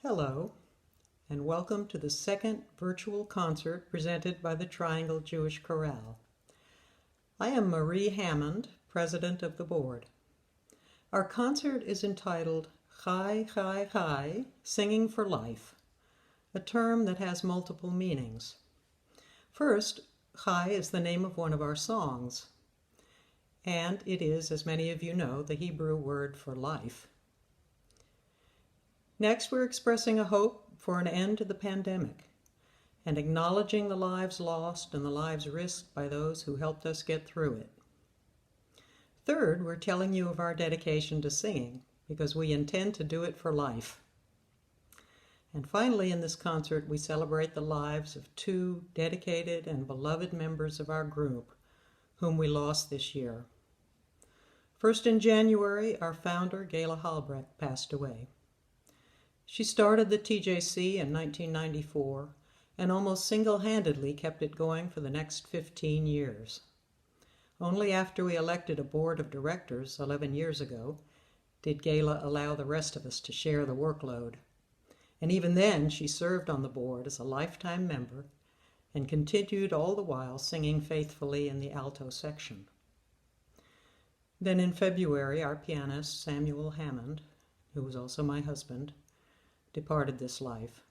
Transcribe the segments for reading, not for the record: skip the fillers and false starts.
Hello, and welcome to the second virtual concert presented by the Triangle Jewish Chorale. I am Marie Hammond, President of the Board. Our concert is entitled Chai Chai Chai, Singing for Life, a term that has multiple meanings. First, Chai is the name of one of our songs, and it is, as many of you know, the Hebrew word for life. Next, we're expressing a hope for an end to the pandemic and acknowledging the lives lost and the lives risked by those who helped us get through it. Third, we're telling you of our dedication to singing because we intend to do it for life. And finally, in this concert, we celebrate the lives of two dedicated and beloved members of our group whom we lost this year. First, in January, our founder, Gela Halbrecht, passed away. She started the TJC in 1994 and almost single-handedly kept it going for the next 15 years. Only after we elected a board of directors 11 years ago did Gela allow the rest of us to share the workload. And even then, she served on the board as a lifetime member and continued all the while singing faithfully in the alto section. Then in February, our pianist, Samuel Hammond, who was also my husband, departed this life.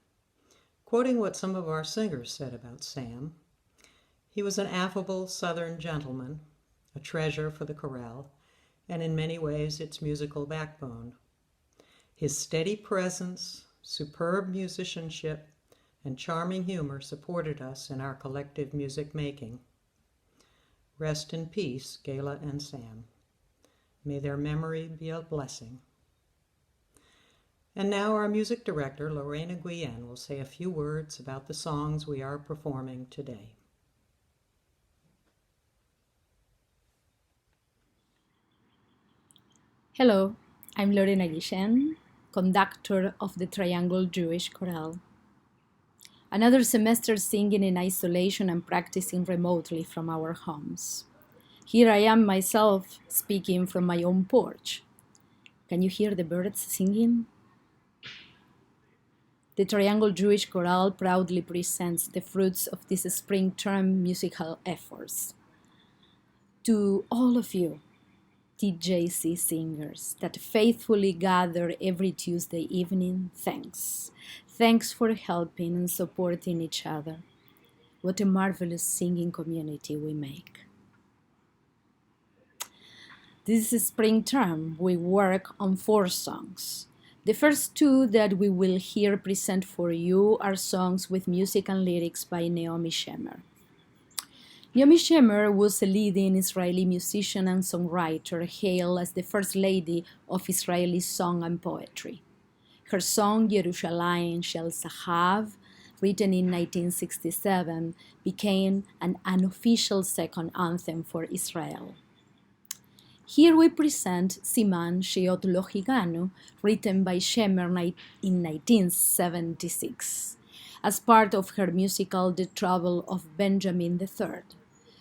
Quoting what some of our singers said about Sam, he was an affable Southern gentleman, a treasure for the chorale, and in many ways its musical backbone. His steady presence, superb musicianship, and charming humor supported us in our collective music making. Rest in peace, Gela and Sam. May their memory be a blessing. And now our music director, Lorena Guillen, will say a few words about the songs we are performing today. Hello, I'm Lorena Guillen, conductor of the Triangle Jewish Chorale. Another semester singing in isolation and practicing remotely from our homes. Here I am myself speaking from my own porch. Can you hear the birds singing? The Triangle Jewish Chorale proudly presents the fruits of this spring term musical efforts. To all of you, TJC singers that faithfully gather every Tuesday evening, thanks. Thanks for helping and supporting each other. What a marvelous singing community we make. This spring term, we work on 4 songs. The first 2 that we will hear present for you are songs with music and lyrics by Naomi Shemer. Naomi Shemer was a leading Israeli musician and songwriter, hailed as the first lady of Israeli song and poetry. Her song, Yerushalayim Shel Zahav, written in 1967, became an unofficial second anthem for Israel. Here we present Siman Shiot Lo Higanu, written by Shemer in 1976, as part of her musical The Trouble of Benjamin III,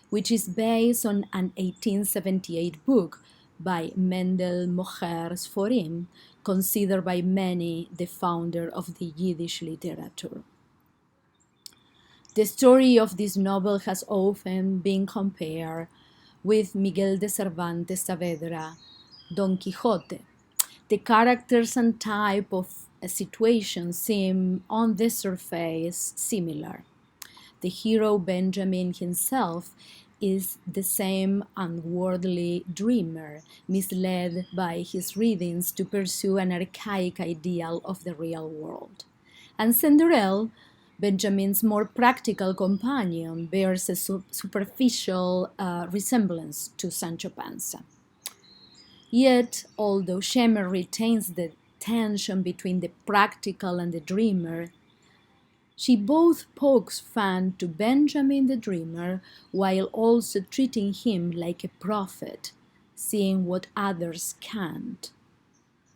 which is based on an 1878 book by Mendel Moher Sforim, considered by many the founder of the Yiddish literature. The story of this novel has often been compared with Miguel de Cervantes Saavedra, Don Quixote. The characters and type of a situation seem on the surface similar. The hero Benjamin himself is the same unworldly dreamer, misled by his readings to pursue an archaic ideal of the real world. And Cinderella, Benjamin's more practical companion, bears a superficial resemblance to Sancho Panza. Yet, although Shemer retains the tension between the practical and the dreamer, she both pokes fun to Benjamin the dreamer while also treating him like a prophet, seeing what others can't.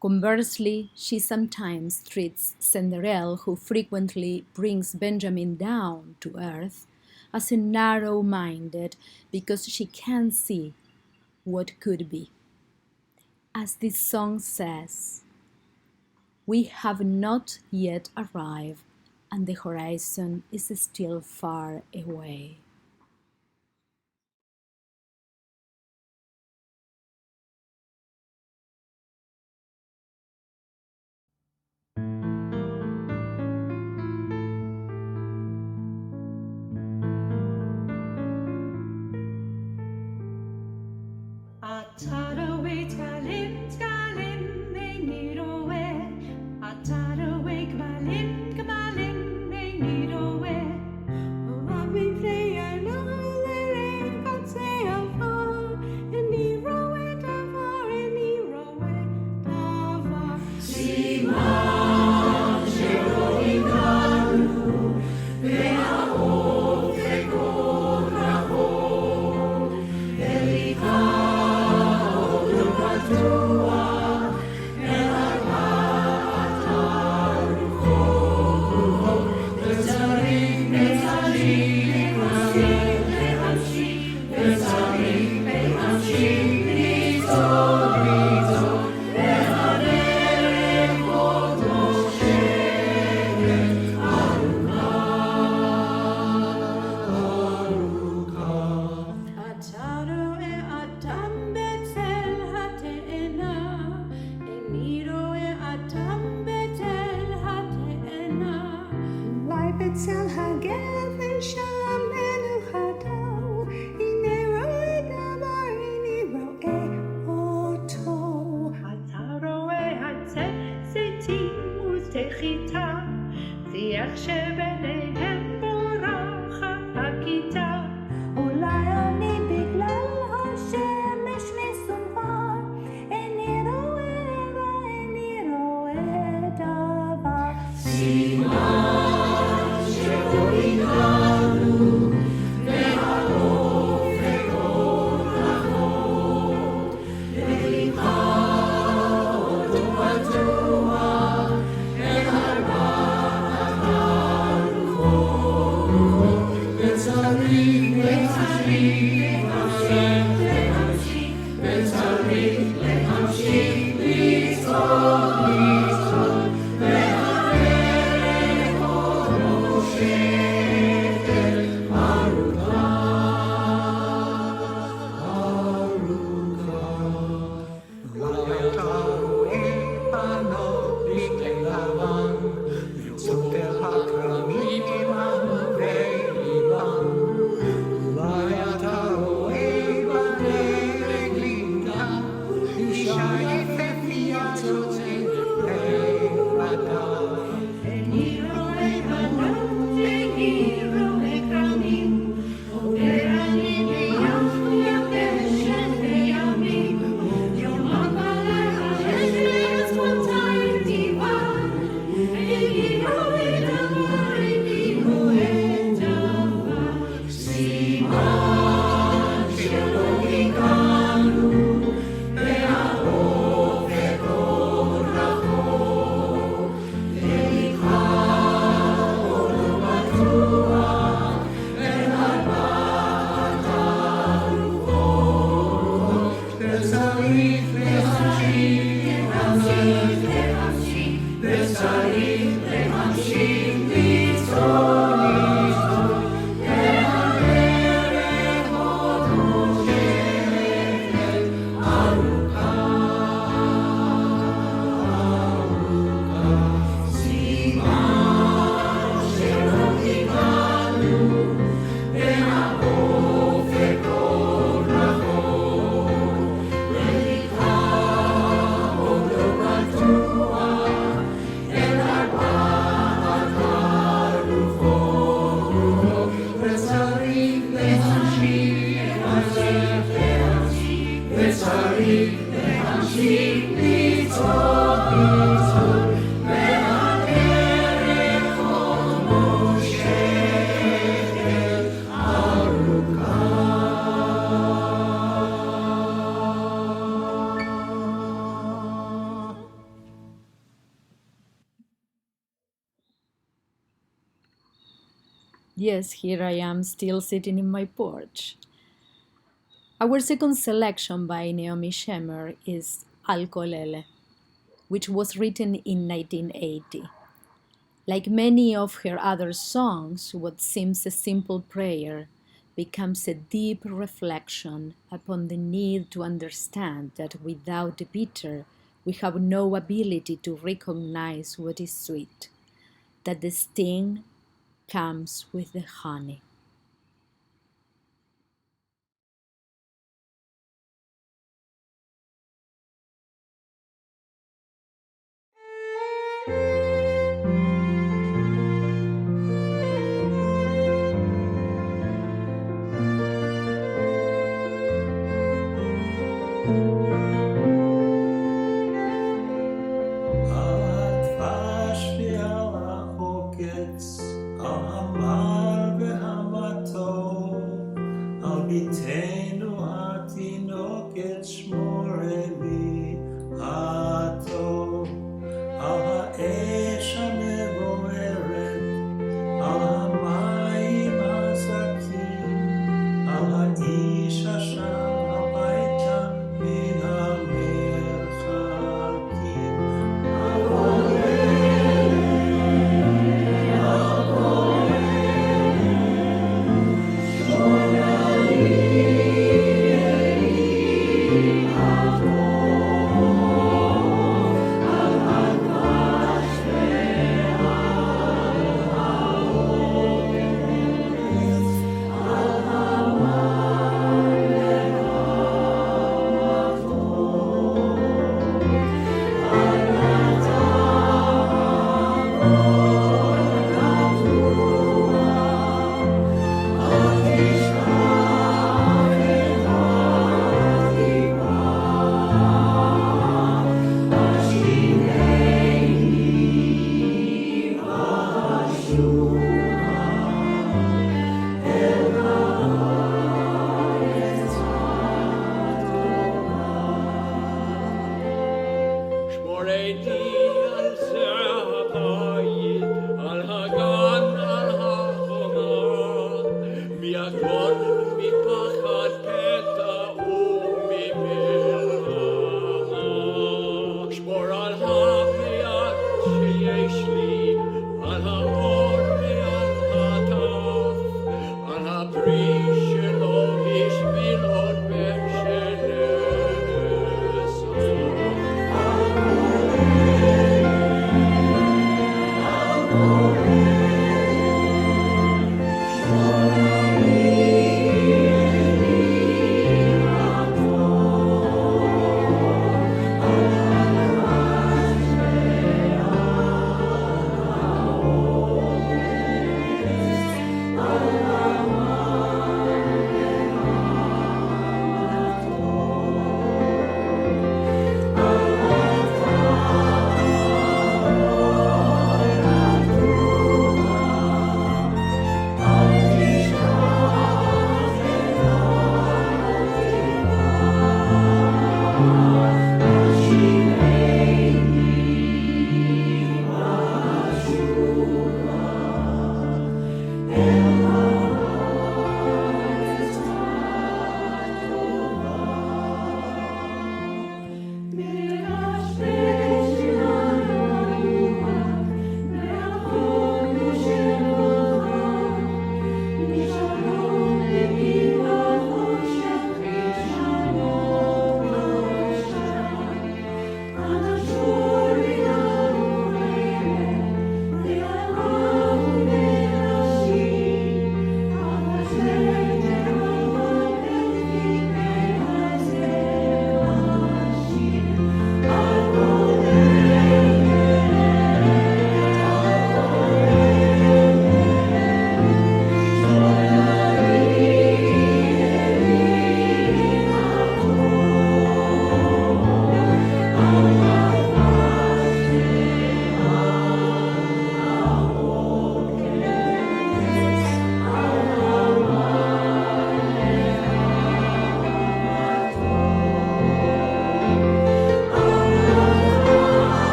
Conversely, she sometimes treats Cinderella, who frequently brings Benjamin down to earth, as a narrow-minded because she can't see what could be. As this song says, We have not yet arrived, and the horizon is still far away. Atarawe tgalim tgalim ein nirowe. Atarawe gmalim gmalim ein nirowe. Oavi freya nalere katsea var. En nirowe davar, en nirowe davar. Siman sherohikanu ve'aov ve'korachot ve'likah. Yes, here I am still sitting in my porch. Our second selection by Naomi Shemer is Al Colele. which was written in 1980. Like many of her other songs, what seems a simple prayer becomes a deep reflection upon the need to understand that without the bitter, we have no ability to recognize what is sweet, that the sting comes with the honey. Chorale.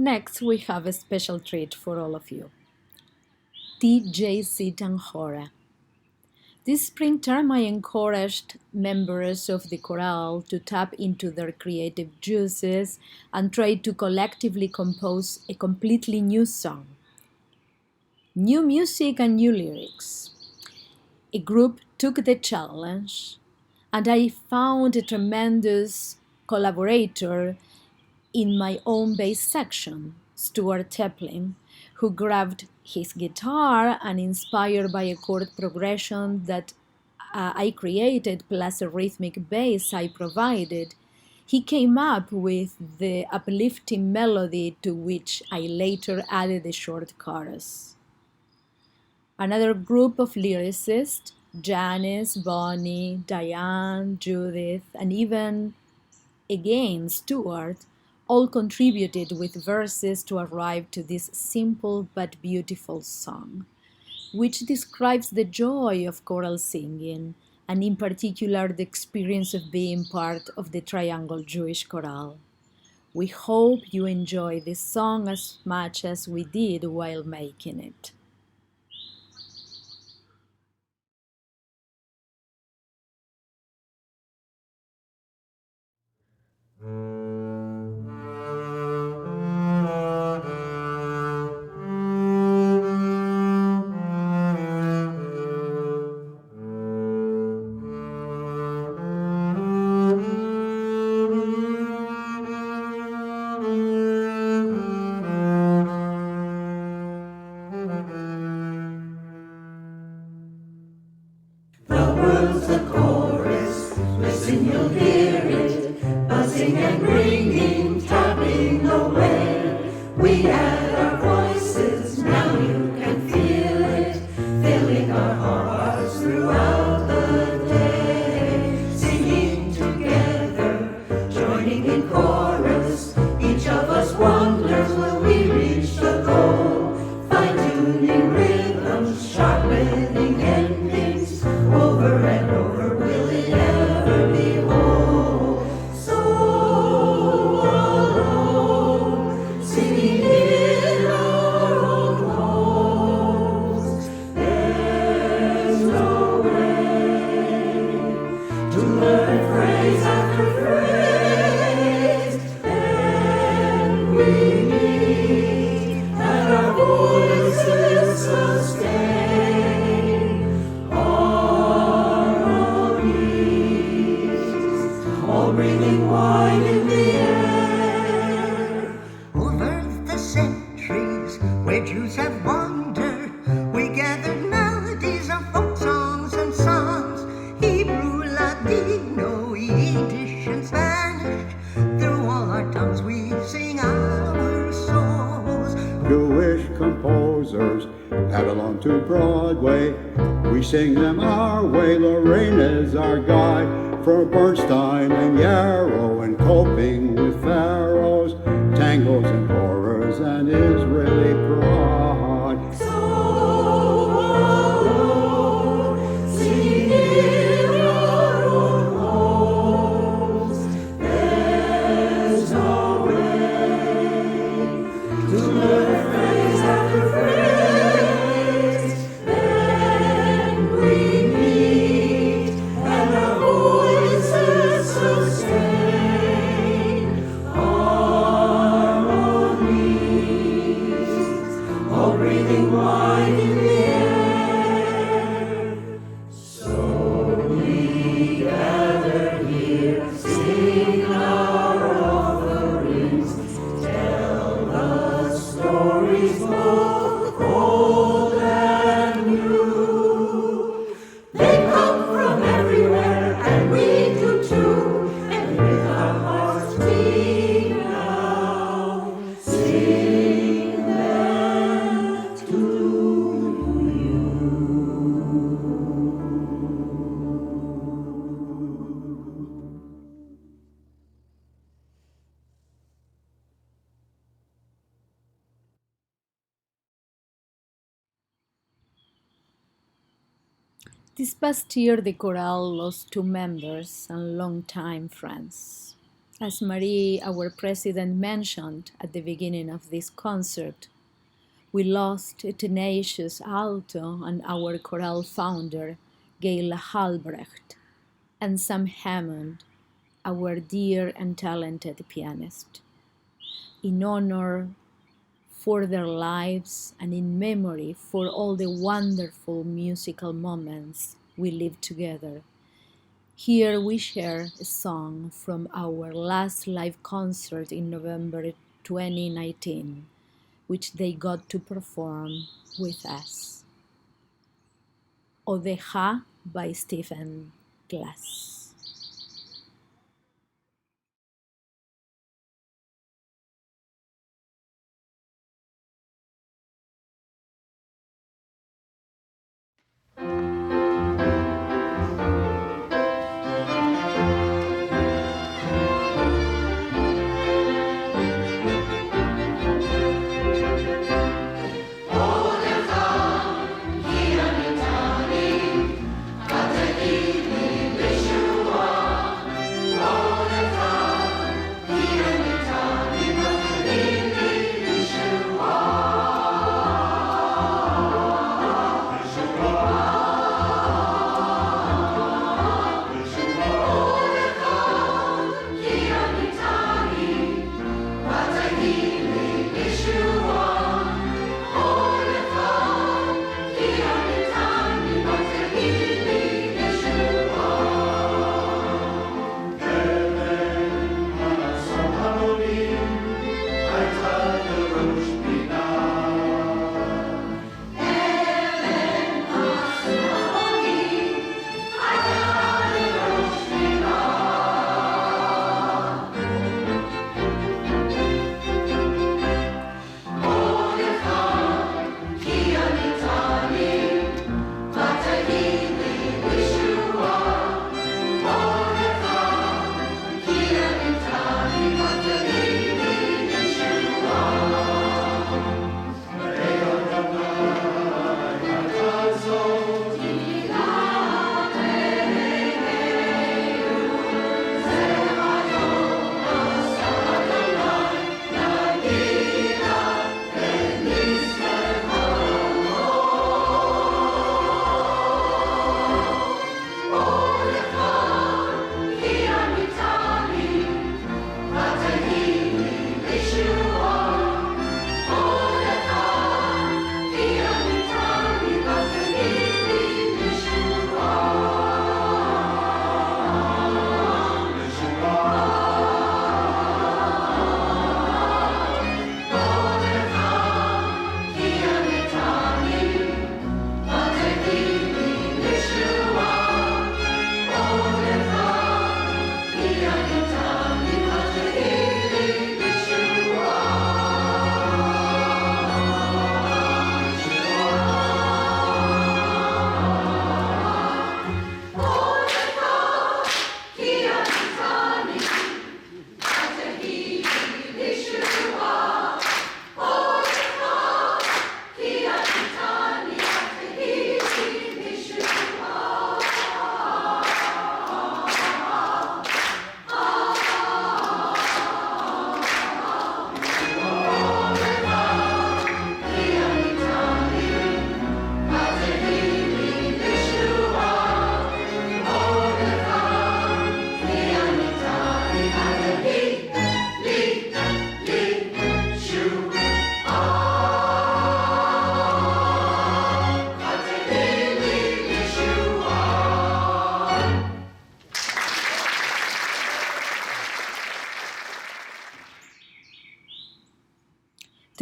Next, we have a special treat for all of you. TJC Tanjora. This spring term, I encouraged members of the chorale to tap into their creative juices and try to collectively compose a completely new song. New music and new lyrics. A group took the challenge, and I found a tremendous collaborator in my own bass section, Stuart Teplin, who grabbed his guitar and, inspired by a chord progression that I created plus a rhythmic bass I provided, he came up with the uplifting melody to which I later added a short chorus. Another group of lyricists, Janice, Bonnie, Diane, Judith, and even again Stuart, all contributed with verses to arrive to this simple but beautiful song, which describes the joy of choral singing, and in particular the experience of being part of the Triangle Jewish Chorale. We hope you enjoy this song as much as we did while making it. The world's a chorus, listen you'll hear it, buzzing and ringing, tapping away. We add our voices, now you can feel it, filling our hearts throughout the day. Singing together, joining in chorus, each of us wonders, will we reach the goal? Fine-tuning rhythms, sharpening endings, over and over, will it ever be whole? So alone, singing in our own homes, there's no way to learn phrase after phrase, and we meet, and our voices sustain. Breathing wide in the air. Over the centuries, where Jews have wandered, we gathered melodies of folk songs and psalms. Hebrew, Ladino, Yiddish, and Spanish. Through all our tongues we sing our souls. Jewish composers paddle on to Broadway. We sing them our way. Lorraine is our guide. For Bernstein and Yarrow and coping with pharaohs, tangos and horrors and Israeli pride. So alone, singing in our own homes, there's no way to learn phrase after phrase. Then we meet, and our voices sustain harmonies, all breathing wide in the air. So we gather here, sing our offerings, tell the stories both old and new. They come from everywhere, and we do too. And with our hearts we now sing them to you. This past year, the chorale lost two members and longtime friends. As Marie, our president, mentioned at the beginning of this concert, we lost a tenacious alto and our chorale founder, Gail Halbrecht, and Sam Hammond, our dear and talented pianist. In honor for their lives and in memory for all the wonderful musical moments we lived together, here we share a song from our last live concert in November 2019, which they got to perform with us. Odeja by Stephen Glass.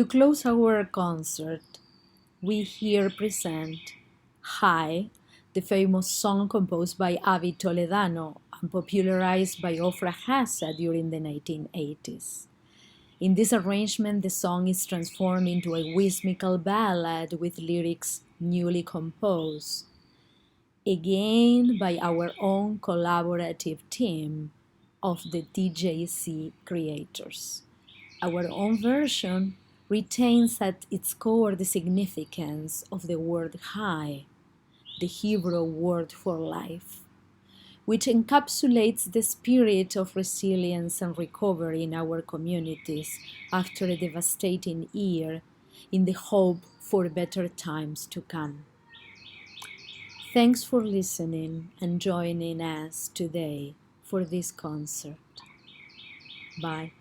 To close our concert, we here present High, the famous song composed by Avi Toledano and popularized by Ofra Hassa during the 1980s. In this arrangement, the song is transformed into a whimsical ballad with lyrics newly composed, again by our own collaborative team of the TJC creators. Our own version retains at its core the significance of the word high, the Hebrew word for life. which encapsulates the spirit of resilience and recovery in our communities after a devastating year, in the hope for better times to come. Thanks for listening and joining us today for this concert. Bye.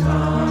Time.